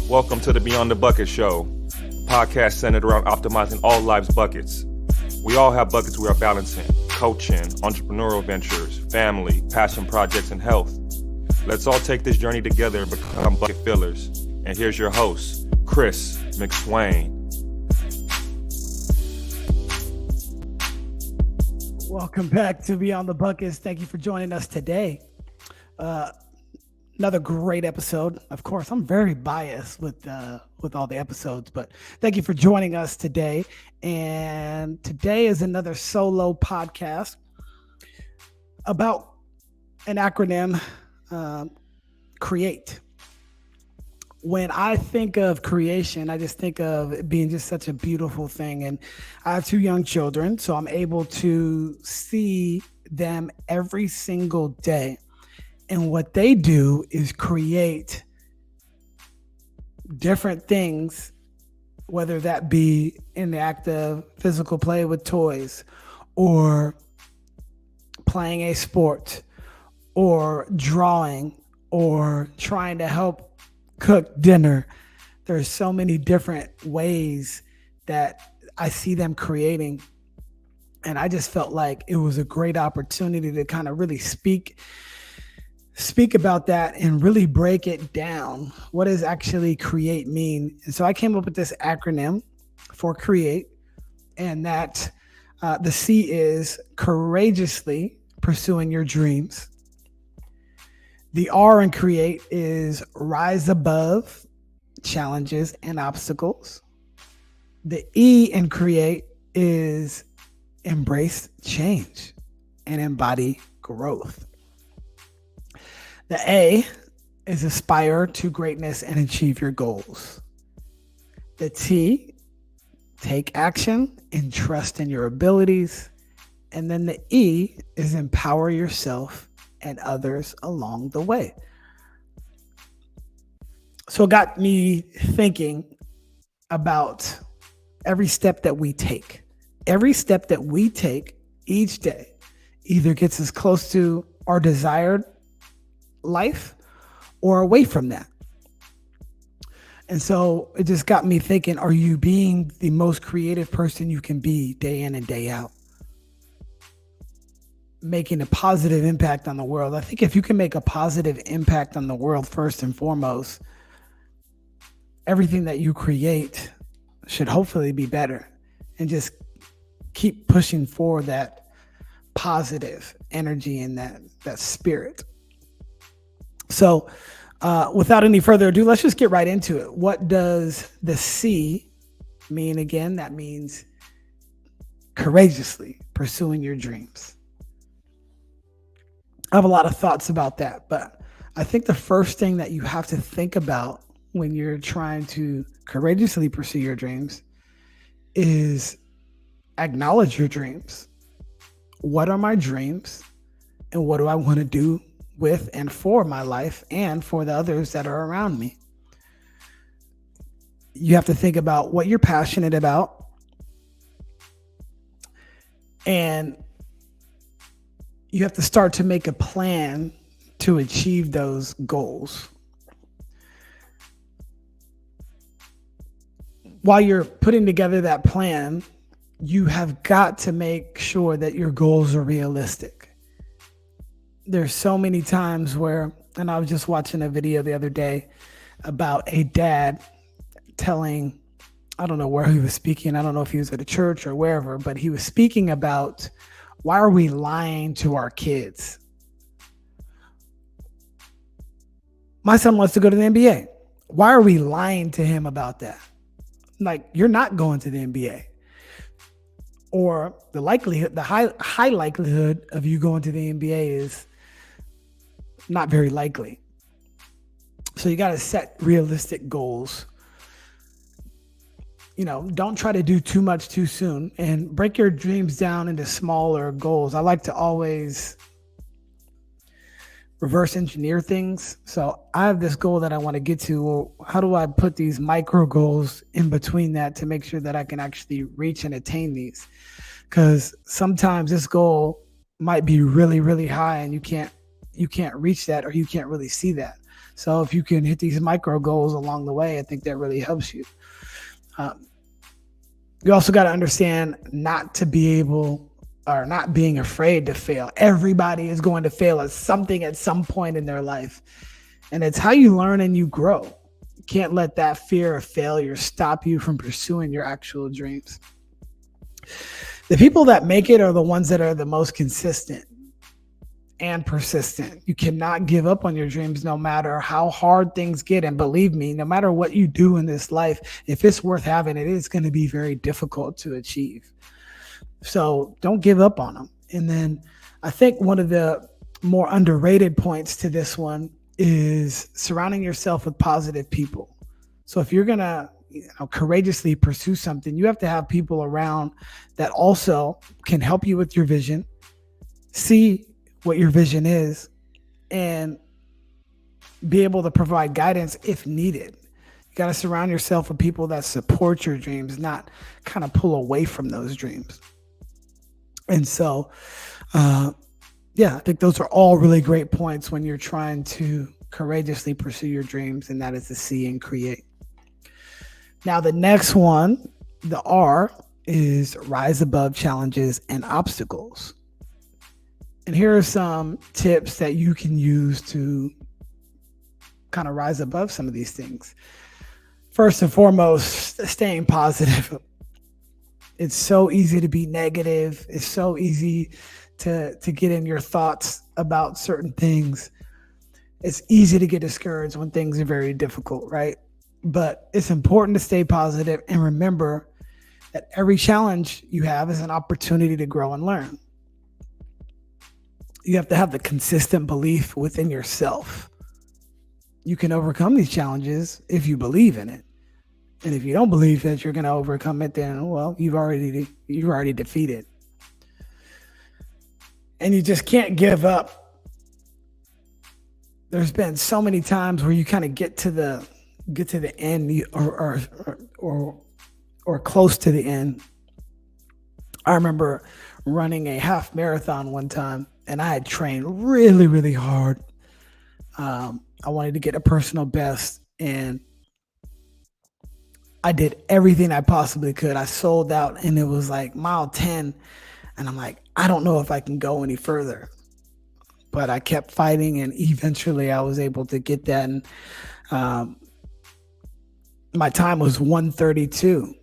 Welcome to the Beyond the Bucket Show, a podcast centered around optimizing all lives' buckets. We all have buckets we are balancing: coaching, entrepreneurial ventures, family, passion projects, and health. Let's all take this journey together and become bucket fillers. And here's your host, Chris McSwain. Welcome back to Beyond the Buckets. Thank you for joining us today. Another great episode. Of course, I'm very biased with all the episodes, but thank you for joining us today. And today is another solo podcast about an acronym, CREATE. When I think of creation, I just think of it being just such a beautiful thing. And I have 2 young children, so I'm able to see them every single day. And what they do is create different things, whether that be in the act of physical play with toys, or playing a sport, or drawing, or trying to help cook dinner. There's so many different ways that I see them creating. And I just felt like it was a great opportunity to kind of really speak about that and really break it down. What does actually create mean? And so I came up with this acronym for CREATE, and that the C is courageously pursuing your dreams. The R in CREATE is rise above challenges and obstacles. The E in CREATE is embrace change and embody growth. The A is aspire to greatness and achieve your goals. The T, take action and trust in your abilities. And then the E is empower yourself and others along the way. So it got me thinking about every step that we take. Every step that we take each day either gets us close to our desired life or away from that. And so it just got me thinking, are you being the most creative person you can be day in and day out? Making a positive impact on the world. I think if you can make a positive impact on the world first and foremost, everything that you create should hopefully be better, and just keep pushing for that positive energy and that spirit. So without any further ado, let's just get right into it. What does the C mean again? That means courageously pursuing your dreams. I have a lot of thoughts about that, but I think the first thing that you have to think about when you're trying to courageously pursue your dreams is acknowledge your dreams. What are my dreams, and what do I want to do with and for my life and for the others that are around me? You have to think about what you're passionate about, and you have to start to make a plan to achieve those goals. While you're putting together that plan, you have got to make sure that your goals are realistic. There's so many times where, and I was just watching a video the other day about a dad telling, I don't know where he was speaking. I don't know if he was at a church or wherever, but he was speaking about, why are we lying to our kids? My son wants to go to the NBA. Why are we lying to him about that? Like, you're not going to the NBA. Or the high likelihood of you going to the NBA is not very likely. So you got to set realistic goals. Don't try to do too much too soon, and break your dreams down into smaller goals. I like to always reverse engineer things. So I have this goal that I want to get to. Well, how do I put these micro goals in between that to make sure that I can actually reach and attain these? Because sometimes this goal might be really, really high and you can't you can't reach that, or you can't really see that. So if you can hit these micro goals along the way, I think that really helps you. Um, you also got to understand not to be able, or not being afraid to fail. Everybody is going to fail at something at some point in their life. And it's how you learn and you grow. You can't let that fear of failure stop you from pursuing your actual dreams. The people that make it are the ones that are the most consistent and persistent. You cannot give up on your dreams no matter how hard things get. And believe me, no matter what you do in this life, if it's worth having, it is going to be very difficult to achieve. So don't give up on them. And then I think one of the more underrated points to this one is surrounding yourself with positive people. So if you're going to courageously pursue something, you have to have people around that also can help you with your vision, see what your vision is, and be able to provide guidance if needed. You got to surround yourself with people that support your dreams, not kind of pull away from those dreams. And so, I think those are all really great points when you're trying to courageously pursue your dreams, and that is to see and create. Now, the next one, the R, is rise above challenges and obstacles. And here are some tips that you can use to kind of rise above some of these things. First and foremost, staying positive. It's so easy to be negative. It's so easy to get in your thoughts about certain things. It's easy to get discouraged when things are very difficult, right? But it's important to stay positive and remember that every challenge you have is an opportunity to grow and learn. You have to have the consistent belief within yourself. You can overcome these challenges if you believe in it. And if you don't believe that you're going to overcome it, then, well, you've already defeated. And you just can't give up. There's been so many times where you kind of get to the end or close to the end. I remember running a half marathon one time, and I had trained really, really hard. I wanted to get a personal best, and I did everything I possibly could. I sold out, and it was like mile 10, and I'm like, I don't know if I can go any further. But I kept fighting, and eventually I was able to get that. And my time was 1:32,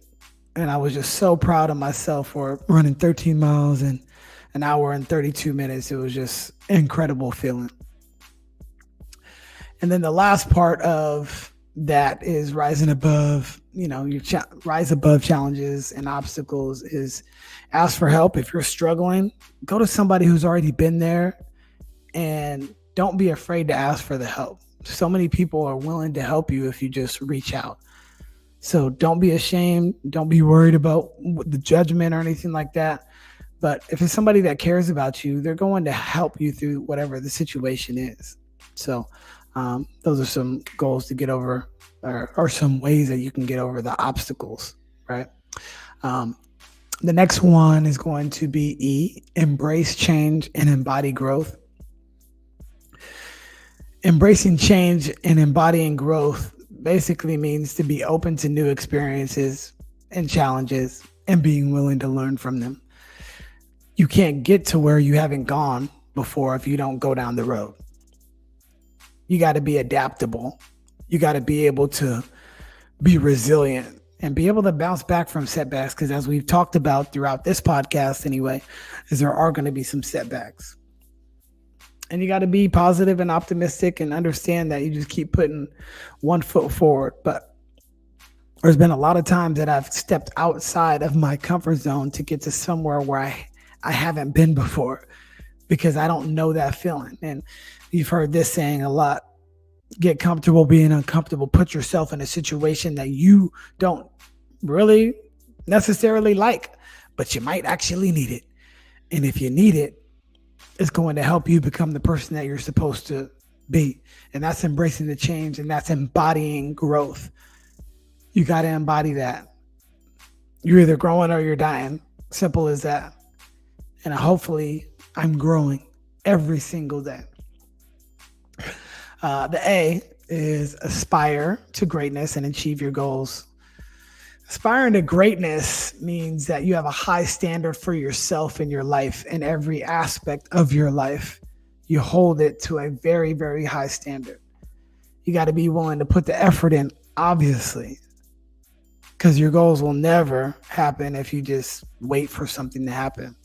and I was just so proud of myself for running 13 miles in an hour and 32 minutes. It was just an incredible feeling. And then the last part of that is rising above, rise above challenges and obstacles is ask for help. If you're struggling, go to somebody who's already been there, and don't be afraid to ask for the help. So many people are willing to help you if you just reach out. So don't be ashamed. Don't be worried about the judgment or anything like that. But if it's somebody that cares about you, they're going to help you through whatever the situation is. So those are some goals to get over, or some ways that you can get over the obstacles, right? The next one is going to be E, embrace change and embody growth. Embracing change and embodying growth basically means to be open to new experiences and challenges and being willing to learn from them. You can't get to where you haven't gone before if you don't go down the road. You got to be adaptable. You got to be able to be resilient and be able to bounce back from setbacks, because as we've talked about throughout this podcast anyway, is there are going to be some setbacks. And you got to be positive and optimistic and understand that you just keep putting one foot forward. But there's been a lot of times that I've stepped outside of my comfort zone to get to somewhere where I haven't been before, because I don't know that feeling. And you've heard this saying a lot: get comfortable being uncomfortable. Put yourself in a situation that you don't really necessarily like, but you might actually need it. And if you need it, it's going to help you become the person that you're supposed to be. And that's embracing the change, and that's embodying growth. You got to embody that. You're either growing or you're dying. Simple as that. And hopefully I'm growing every single day. The A is aspire to greatness and achieve your goals. Aspiring to greatness means that you have a high standard for yourself in your life, in every aspect of your life. You hold it to a very, very high standard. You got to be willing to put the effort in, obviously, because your goals will never happen if you just wait for something to happen.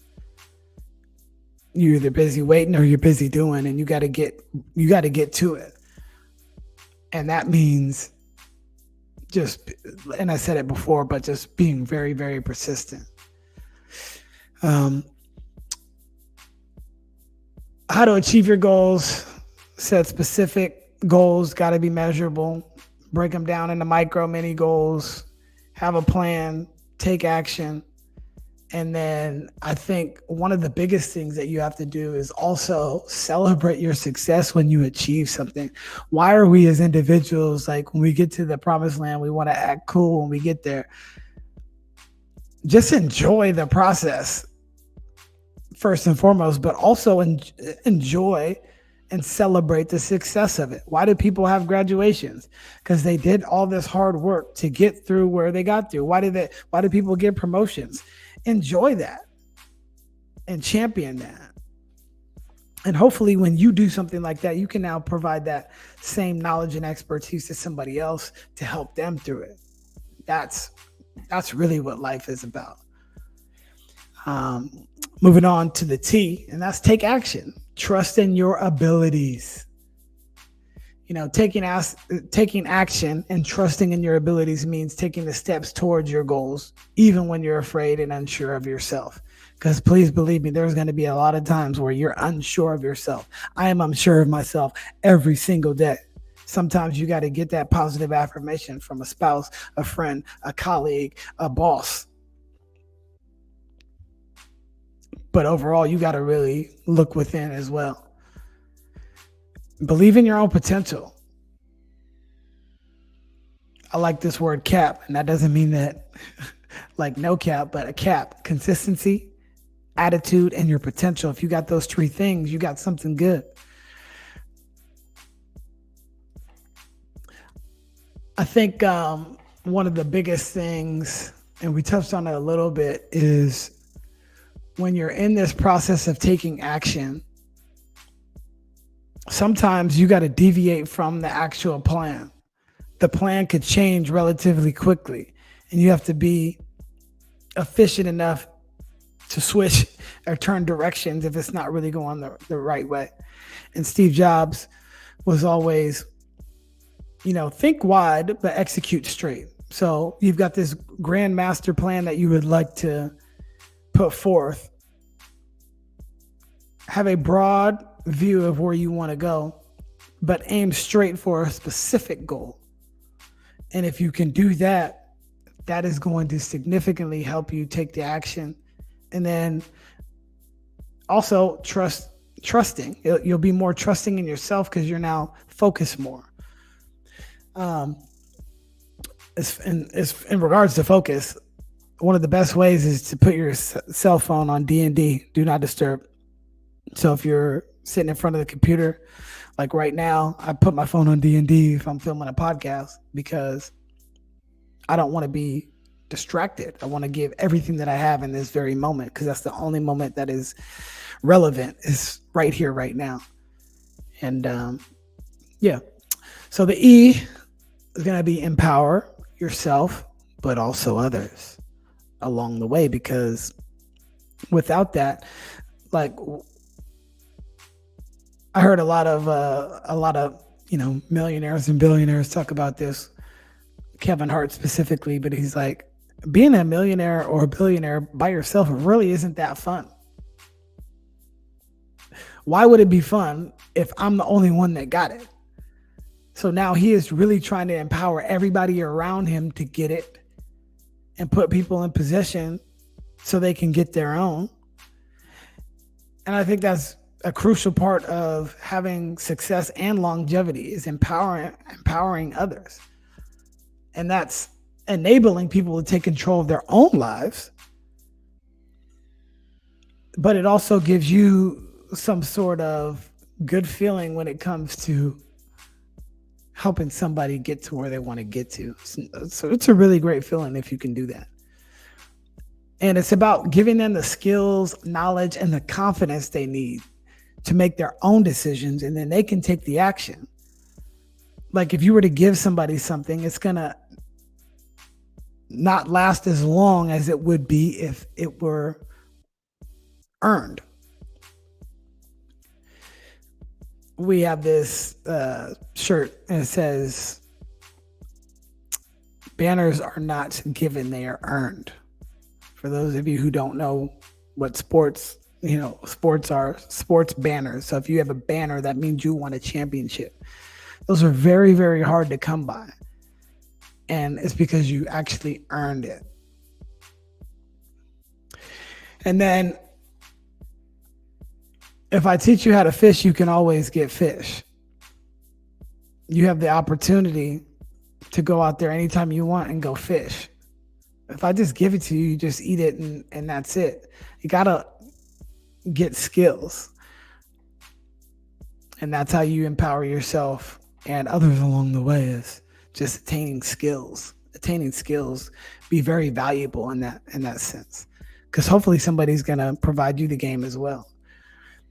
You're either busy waiting or you're busy doing, and you got to get to it. And that means just, and I said it before, but just being very, very persistent. How to achieve your goals: set specific goals, got to be measurable. Break them down into micro, mini goals. Have a plan, take action. And then I think one of the biggest things that you have to do is also celebrate your success when you achieve something. Why are we as individuals, like when we get to the promised land, we want to act cool when we get there? Just enjoy the process first and foremost, but also enjoy and celebrate the success of it. Why do people have graduations? Because they did all this hard work to get through where they got through. Why do people get promotions? Enjoy that and champion that. And hopefully when you do something like that, you can now provide that same knowledge and expertise to somebody else to help them through it. That's really what life is about. Moving on to the T, and that's take action. Trust in your abilities. Taking action and trusting in your abilities means taking the steps towards your goals, even when you're afraid and unsure of yourself. Because please believe me, there's going to be a lot of times where you're unsure of yourself. I am unsure of myself every single day. Sometimes you got to get that positive affirmation from a spouse, a friend, a colleague, a boss. But overall, you got to really look within as well. Believe in your own potential. I like this word cap, and that doesn't mean that like no cap, but a cap. Consistency, attitude, and your potential. If you got those three things, you got something good. I think one of the biggest things, and we touched on it a little bit, is when you're in this process of taking action, sometimes you got to deviate from the actual plan. The plan could change relatively quickly, and you have to be efficient enough to switch or turn directions if it's not really going the right way. And Steve Jobs was always, think wide, but execute straight. So you've got this grand master plan that you would like to put forth. Have a broad view of where you want to go, but aim straight for a specific goal. And if you can do that, that is going to significantly help you take the action. And then also trusting. You'll be more trusting in yourself because you're now focused more. In regards to focus, one of the best ways is to put your cell phone on D&D, do not disturb. So if you're sitting in front of the computer, like right now, I put my phone on D&D if I'm filming a podcast because I don't want to be distracted. I want to give everything that I have in this very moment because that's the only moment that is relevant, is right here, right now. And yeah. So the E is going to be empower yourself, but also others along the way, because without that, like I heard a lot of millionaires and billionaires talk about this, Kevin Hart specifically, but he's like, being a millionaire or a billionaire by yourself really isn't that fun. Why would it be fun if I'm the only one that got it? So now he is really trying to empower everybody around him to get it and put people in position so they can get their own. And I think that's a crucial part of having success and longevity, is empowering others. And that's enabling people to take control of their own lives. But it also gives you some sort of good feeling when it comes to helping somebody get to where they want to get to. So it's a really great feeling if you can do that. And it's about giving them the skills, knowledge, and the confidence they need to make their own decisions, and then they can take the action. Like if you were to give somebody something, it's going to not last as long as it would be if it were earned. We have this shirt and it says, banners are not given, they are earned. For those of you who don't know what sports are, sports banners. So if you have a banner, that means you won a championship. Those are very, very hard to come by. And it's because you actually earned it. And then if I teach you how to fish, you can always get fish. You have the opportunity to go out there anytime you want and go fish. If I just give it to you, you just eat it and that's it. You got to get skills. And that's how you empower yourself and others along the way, is just attaining skills. Attaining skills be very valuable in that sense. Because hopefully somebody's going to provide you the game as well.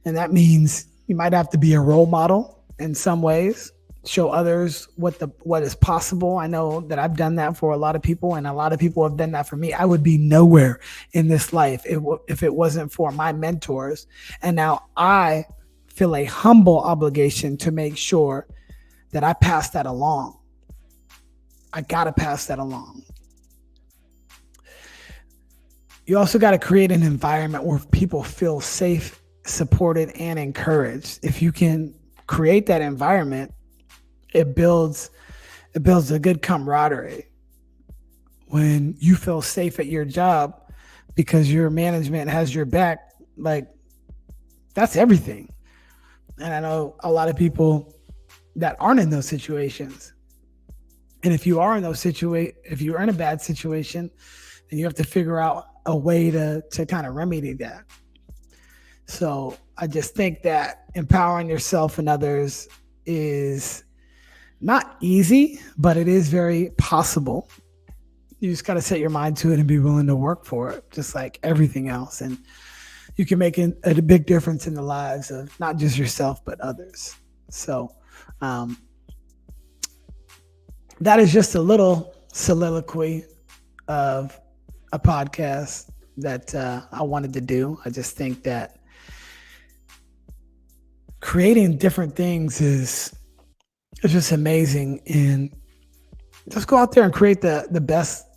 And that means you might have to be a role model in some ways, show others what is possible. I know that I've done that for a lot of people, and a lot of people have done that for me. I would be nowhere in this life if it wasn't for my mentors. And now I feel a humble obligation to make sure that I pass that along. I got to pass that along. You also got to create an environment where people feel safe, supported, and encouraged. If you can create that environment, it builds a good camaraderie. When you feel safe at your job because your management has your back, like, that's everything. And I know a lot of people that aren't in those situations. And if you are in if you're in a bad situation, then you have to figure out a way to kind of remedy that. So I just think that empowering yourself and others is not easy, but it is very possible. You just got to set your mind to it and be willing to work for it, just like everything else. And you can make a big difference in the lives of not just yourself, but others. So that is just a little soliloquy of a podcast that I wanted to do. I just think that creating different things is just amazing, and just go out there and create the best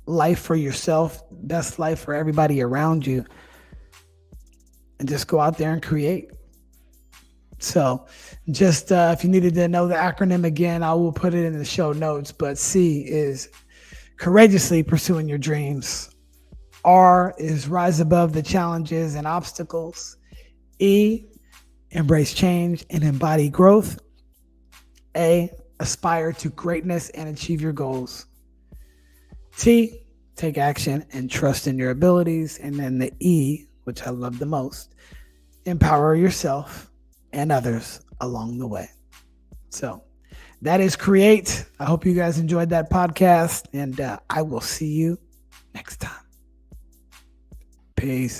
life for yourself, best life for everybody around you, and just go out there and create. So just if you needed to know the acronym again, I will put it in the show notes, but C is courageously pursuing your dreams. R is rise above the challenges and obstacles. E, embrace change and embody growth. A, aspire to greatness and achieve your goals. T, take action and trust in your abilities. And then the E, which I love the most, empower yourself and others along the way. So that is Create. I hope you guys enjoyed that podcast, and I will see you next time. Peace.